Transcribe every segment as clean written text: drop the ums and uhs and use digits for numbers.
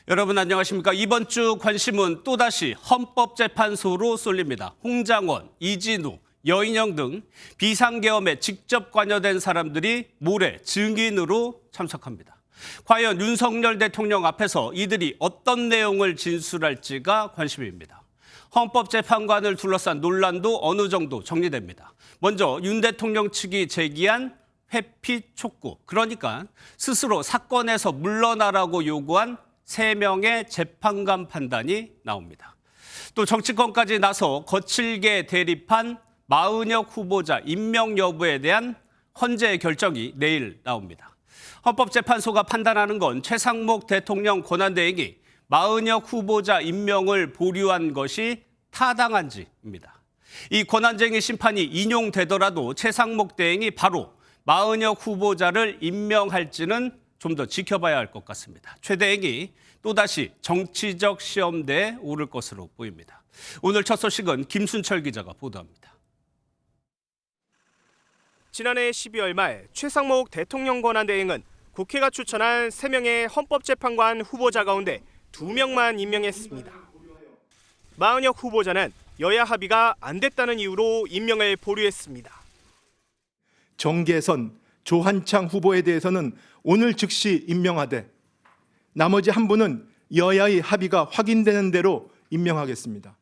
여러분 안녕하십니까? 이번 주 관심은 또다시 헌법재판소로 쏠립니다. 홍장원, 이진우, 여인영 등 비상계엄에 직접 관여된 사람들이 모레 증인으로 참석합니다. 과연 윤석열 대통령 앞에서 이들이 어떤 내용을 진술할지가 관심입니다. 헌법재판관을 둘러싼 논란도 어느 정도 정리됩니다. 먼저 윤 대통령 측이 제기한 회피 촉구, 그러니까 스스로 사건에서 물러나라고 요구한 3명의 재판관 판단이 나옵니다. 또 정치권까지 나서 거칠게 대립한 마은혁 후보자 임명 여부에 대한 헌재의 결정이 내일 나옵니다. 헌법재판소가 판단하는 건 최상목 대통령 권한대행이 마은혁 후보자 임명을 보류한 것이 타당한지입니다. 이 권한쟁의 심판이 인용되더라도 최상목 대행이 바로 마은혁 후보자를 임명할지는 좀 더 지켜봐야 할 것 같습니다. 최 대행이 또다시 정치적 시험대에 오를 것으로 보입니다. 오늘 첫 소식은 김순철 기자가 보도합니다. 지난해 12월 말 최상목 대통령 권한대행은 국회가 추천한 3명의 헌법재판관 후보자 가운데 2명만 임명했습니다. 마은혁 후보자는 여야 합의가 안 됐다는 이유로 임명을 보류했습니다. 정계선, 조한창 후보에 대해서는 오늘 즉시 임명하되 나머지 한 분은 여야의 합의가 확인되는 대로 임명하겠습니다.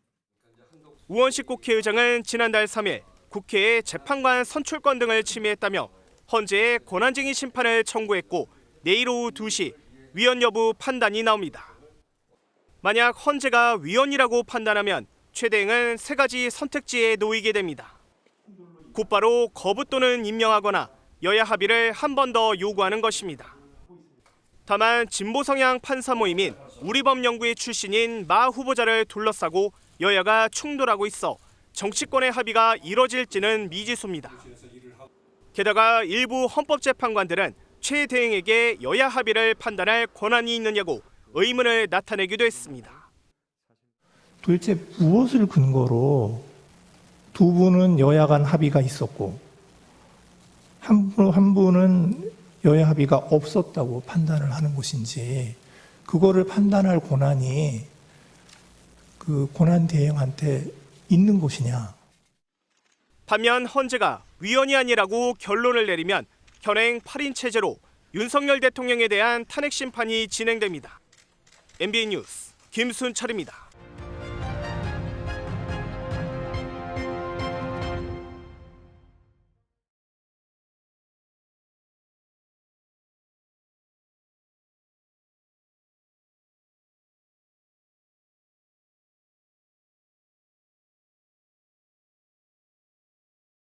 우원식 국회의장은 지난달 3일 국회에 재판관 선출권 등을 침해했다며 헌재에 권한쟁의 심판을 청구했고 내일 오후 2시 위헌 여부 판단이 나옵니다. 만약 헌재가 위헌이라고 판단하면 최 대행은 3가지 선택지에 놓이게 됩니다. 곧바로 거부 또는 임명하거나 여야 합의를 한 번 더 요구하는 것입니다. 다만 진보 성향 판사 모임인 우리법연구회 출신인 마 후보자를 둘러싸고 여야가 충돌하고 있어 정치권의 합의가 이뤄질지는 미지수입니다. 게다가 일부 헌법재판관들은 최 대행에게 여야 합의를 판단할 권한이 있느냐고 의문을 나타내기도 했습니다. 도대체 무엇을 근거로 두 분은 여야 간 합의가 있었고 한 분은 여야 합의가 없었다고 판단을 하는 것인지, 그거를 판단할 권한이 그 권한 대행한테 있는 것이냐. 반면 헌재가 위헌이 아니라고 결론을 내리면 현행 8인 체제로 윤석열 대통령에 대한 탄핵 심판이 진행됩니다. MBN 뉴스 김순철입니다.